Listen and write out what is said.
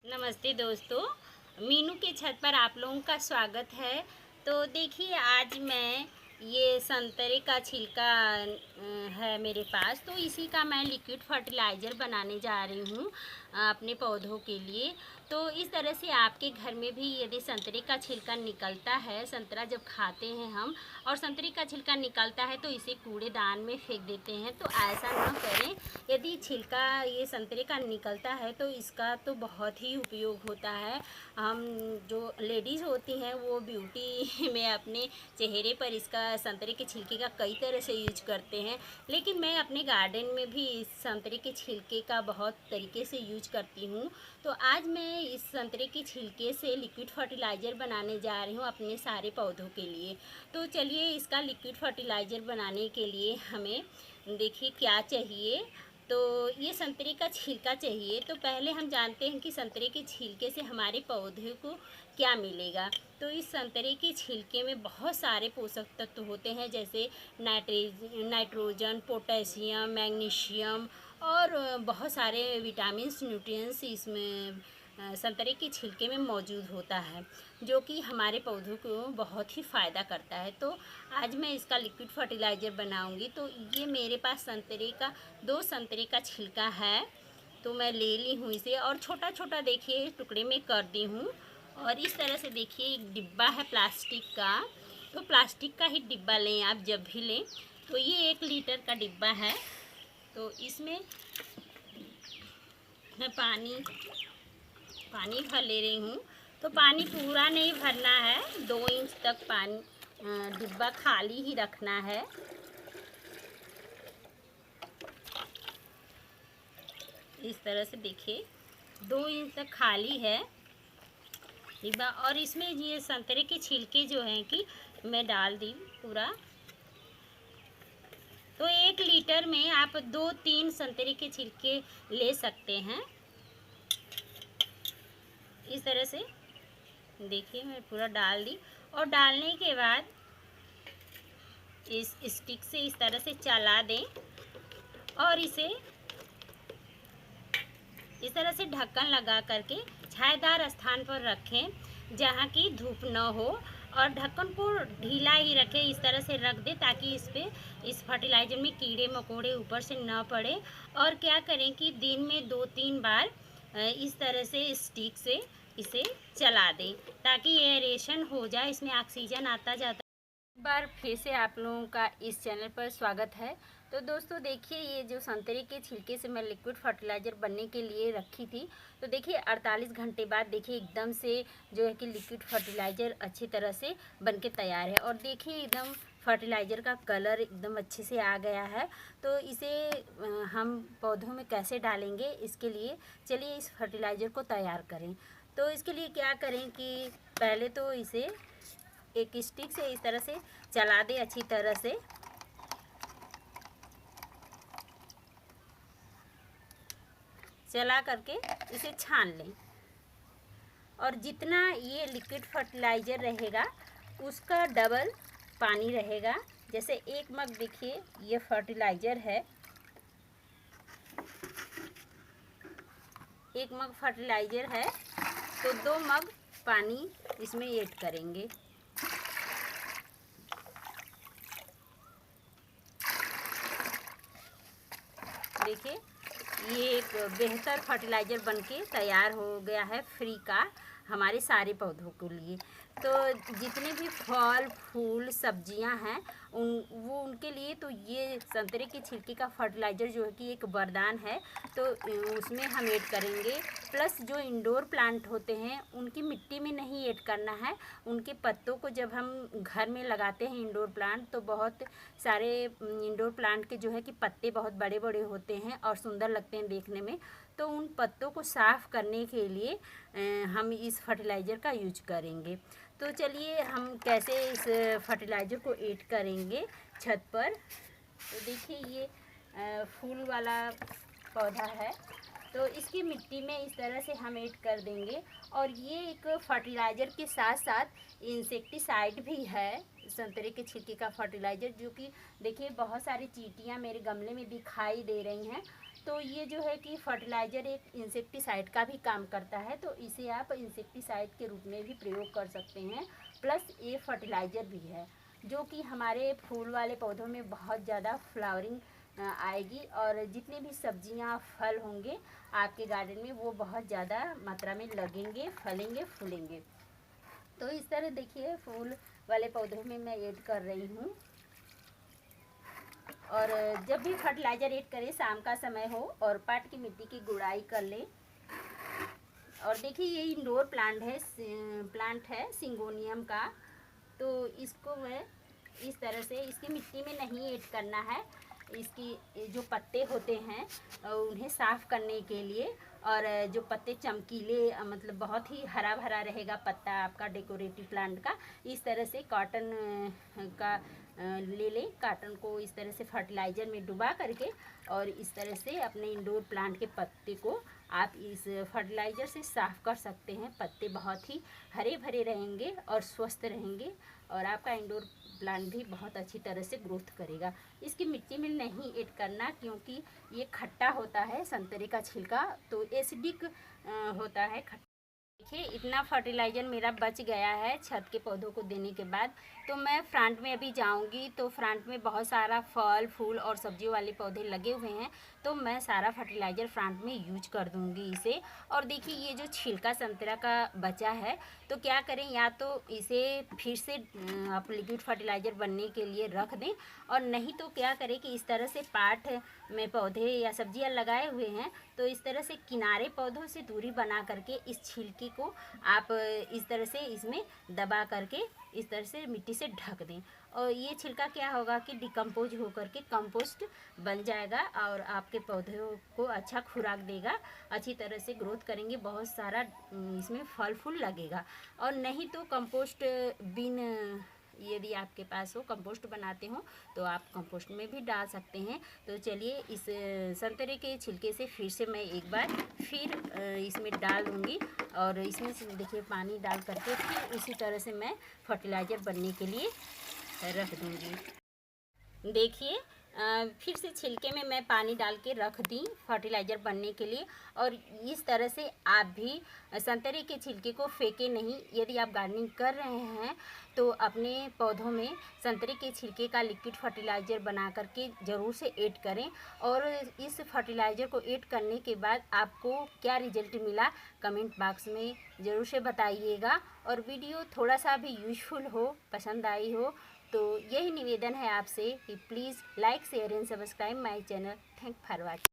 नमस्ते दोस्तों, मीनू के छत पर आप लोगों का स्वागत है। तो देखिए आज मैं ये संतरे का छिलका है मेरे पास, तो इसी का मैं लिक्विड फर्टिलाइज़र बनाने जा रही हूँ अपने पौधों के लिए। तो इस तरह से आपके घर में भी यदि संतरे का छिलका निकलता है, संतरा जब खाते हैं हम और संतरे का छिलका निकलता है तो इसे कूड़ेदान में फेंक देते हैं, तो ऐसा ना करें। यदि छिलका ये संतरे का निकलता है तो इसका तो बहुत ही उपयोग होता है। हम जो लेडीज़ होती हैं वो ब्यूटी में अपने चेहरे पर इसका संतरे के छिलके का कई तरह से यूज करते हैं, लेकिन मैं अपने गार्डन में भी इस संतरे के छिलके का बहुत तरीके से यूज करती हूँ। तो आज मैं इस संतरे के छिलके से लिक्विड फर्टिलाइज़र बनाने जा रही हूँ अपने सारे पौधों के लिए। तो चलिए इसका लिक्विड फर्टिलाइज़र बनाने के लिए हमें देखिए क्या चाहिए। तो ये संतरे का छिलका चाहिए। तो पहले हम जानते हैं कि संतरे के छिलके से हमारे पौधे को क्या मिलेगा। तो इस संतरे के छिलके में बहुत सारे पोषक तत्व होते हैं, जैसे नाइट्रोजन, पोटेशियम, मैग्नीशियम और बहुत सारे विटामिन्स, न्यूट्रिएंट्स इसमें संतरे के छिलके में मौजूद होता है, जो कि हमारे पौधों को बहुत ही फ़ायदा करता है। तो आज मैं इसका लिक्विड फर्टिलाइज़र बनाऊंगी। तो ये मेरे पास दो संतरे का छिलका है, तो मैं ले ली हूँ इसे और छोटा छोटा देखिए टुकड़े में कर दी हूँ। और इस तरह से देखिए एक डिब्बा है प्लास्टिक का, तो प्लास्टिक का ही डिब्बा लें आप जब भी लें। तो ये 1 लीटर का डिब्बा है। तो इसमें मैं पानी भर ले रही हूँ। तो पानी पूरा नहीं भरना है, 2 इंच तक पानी डिब्बा खाली ही रखना है। इस तरह से देखिए 2 इंच तक खाली है डिब्बा। और इसमें ये संतरे के छिलके जो हैं कि मैं डाल दी पूरा। तो 1 लीटर में आप 2-3 संतरे के छिलके ले सकते हैं। इस तरह से देखिए मैं पूरा डाल दी। और डालने के बाद इस स्टिक से इस तरह से चला दें और इसे इस तरह से ढक्कन लगा करके छायादार स्थान पर रखें जहाँ की धूप न हो, और ढक्कन को ढीला ही रखें। इस तरह से रख दें ताकि इस फर्टिलाइज़र में कीड़े मकोड़े ऊपर से न पड़े। और क्या करें कि दिन में 2-3 बार इस तरह से स्टिक से इसे चला दें ताकि एयरेशन हो जाए, इसमें ऑक्सीजन आता जाता। एक बार फिर से आप लोगों का इस चैनल पर स्वागत है। तो दोस्तों देखिए ये जो संतरे के छिलके से मैं लिक्विड फर्टिलाइज़र बनने के लिए रखी थी, तो देखिए 48 घंटे बाद देखिए एकदम से जो है कि लिक्विड फर्टिलाइज़र अच्छी तरह से बनके तैयार है। और देखिए एकदम फर्टिलाइज़र का कलर एकदम अच्छे से आ गया है। तो इसे हम पौधों में कैसे डालेंगे, इसके लिए चलिए इस फर्टिलाइज़र को तैयार करें। तो इसके लिए क्या करें कि पहले तो इसे एक स्टिक से इस तरह से चला दें अच्छी तरह से। चला करके इसे छान लें। और जितना ये लिक्विड फर्टिलाइज़र रहेगा उसका डबल पानी रहेगा। जैसे 1 मग देखिए ये फर्टिलाइज़र है, 1 मग फर्टिलाइज़र है, तो 2 मग पानी इसमें ऐड करेंगे। देखिए ये एक बेहतर फर्टिलाइज़र बनके तैयार हो गया है, फ्री का, हमारे सारे पौधों के लिए। तो जितने भी फल फूल सब्जियां हैं उनके लिए तो ये संतरे के छिलके का फर्टिलाइज़र जो है कि एक वरदान है। तो उसमें हम ऐड करेंगे। प्लस जो इंडोर प्लांट होते हैं उनकी मिट्टी में नहीं ऐड करना है। उनके पत्तों को जब हम घर में लगाते हैं इंडोर प्लांट, तो बहुत सारे इंडोर प्लांट के जो है कि पत्ते बहुत बड़े बड़े होते हैं और सुंदर लगते हैं देखने में। तो उन पत्तों को साफ़ करने के लिए हम इस फर्टिलाइज़र का यूज करेंगे। तो चलिए हम कैसे इस फर्टिलाइज़र को ऐड करेंगे छत पर। तो देखिए ये फूल वाला पौधा है, तो इसकी मिट्टी में इस तरह से हम ऐड कर देंगे। और ये एक फर्टिलाइज़र के साथ साथ इंसेक्टिसाइड भी है, संतरे के छिलके का फर्टिलाइज़र, जो कि देखिए बहुत सारी चींटियाँ मेरे गमले में दिखाई दे रही हैं। तो ये जो है कि फर्टिलाइज़र एक इंसेक्टिसाइड का भी काम करता है, तो इसे आप इंसेक्टिसाइड के रूप में भी प्रयोग कर सकते हैं। प्लस ये फर्टिलाइज़र भी है जो कि हमारे फूल वाले पौधों में बहुत ज़्यादा फ्लावरिंग आएगी, और जितने भी सब्जियां फल होंगे आपके गार्डन में वो बहुत ज़्यादा मात्रा में लगेंगे, फलेंगे, फूलेंगे। तो इस तरह देखिए फूल वाले पौधों में मैं ऐड कर रही हूँ। और जब भी फर्टिलाइज़र ऐड करें शाम का समय हो और पाट की मिट्टी की गुड़ाई कर लें। और देखिए ये इंडोर प्लांट है सिंगोनियम का, तो इसको मैं इस तरह से इसकी मिट्टी में नहीं ऐड करना है। इसकी जो पत्ते होते हैं उन्हें साफ़ करने के लिए, और जो पत्ते चमकीले मतलब बहुत ही हरा भरा रहेगा पत्ता आपका डेकोरेटिव प्लांट का, इस तरह से कॉटन का ले लें। कॉटन को इस तरह से फर्टिलाइज़र में डुबा करके और इस तरह से अपने इंडोर प्लांट के पत्ते को आप इस फर्टिलाइज़र से साफ़ कर सकते हैं। पत्ते बहुत ही हरे भरे रहेंगे और स्वस्थ रहेंगे, और आपका इंडोर प्लांट भी बहुत अच्छी तरह से ग्रोथ करेगा। इसकी मिट्टी में नहीं ऐड करना क्योंकि ये खट्टा होता है, संतरे का छिलका तो एसिडिक होता है। देखिए इतना फर्टिलाइज़र मेरा बच गया है छत के पौधों को देने के बाद। तो मैं फ्रंट में अभी जाऊंगी तो फ्रंट में बहुत सारा फल फूल और सब्जियों वाले पौधे लगे हुए हैं, तो मैं सारा फर्टिलाइज़र फ्रंट में यूज कर दूंगी इसे। और देखिए ये जो छिलका संतरा का बचा है तो क्या करें, या तो इसे फिर से आप लिक्विड फर्टिलाइज़र बनने के लिए रख दें, और नहीं तो क्या करें कि इस तरह से पाट में पौधे या सब्जियां लगाए हुए हैं तो इस तरह से किनारे पौधों से दूरी बना करके इस छिलके को आप इस तरह से इसमें दबा करके इस तरह से मिट्टी से ढक दें, और ये छिलका क्या होगा कि डिकम्पोज होकर के कंपोस्ट बन जाएगा और आपके पौधों को अच्छा खुराक देगा, अच्छी तरह से ग्रोथ करेंगे, बहुत सारा इसमें फल फूल लगेगा। और नहीं तो कंपोस्ट बिन यदि आपके पास हो, कंपोस्ट बनाते हो तो आप कंपोस्ट में भी डाल सकते हैं। तो चलिए इस संतरे के छिलके से फिर से मैं एक बार फिर इसमें डाल दूँगी, और इसमें से देखिए पानी डाल करके फिर उसी तरह से मैं फर्टिलाइज़र बनने के लिए रख दूँगी। देखिए फिर से छिलके में मैं पानी डाल के रख दी फर्टिलाइज़र बनने के लिए, और इस तरह से आप भी संतरे के छिलके को फेंके नहीं। यदि आप गार्डनिंग कर रहे हैं तो अपने पौधों में संतरे के छिलके का लिक्विड फर्टिलाइज़र बना करके ज़रूर से ऐड करें, और इस फर्टिलाइज़र को ऐड करने के बाद आपको क्या रिजल्ट मिला कमेंट बॉक्स में ज़रूर से बताइएगा। और वीडियो थोड़ा सा भी यूजफुल हो, पसंद आई हो तो यही निवेदन है आपसे कि please like share and subscribe my channel. Thank for watching.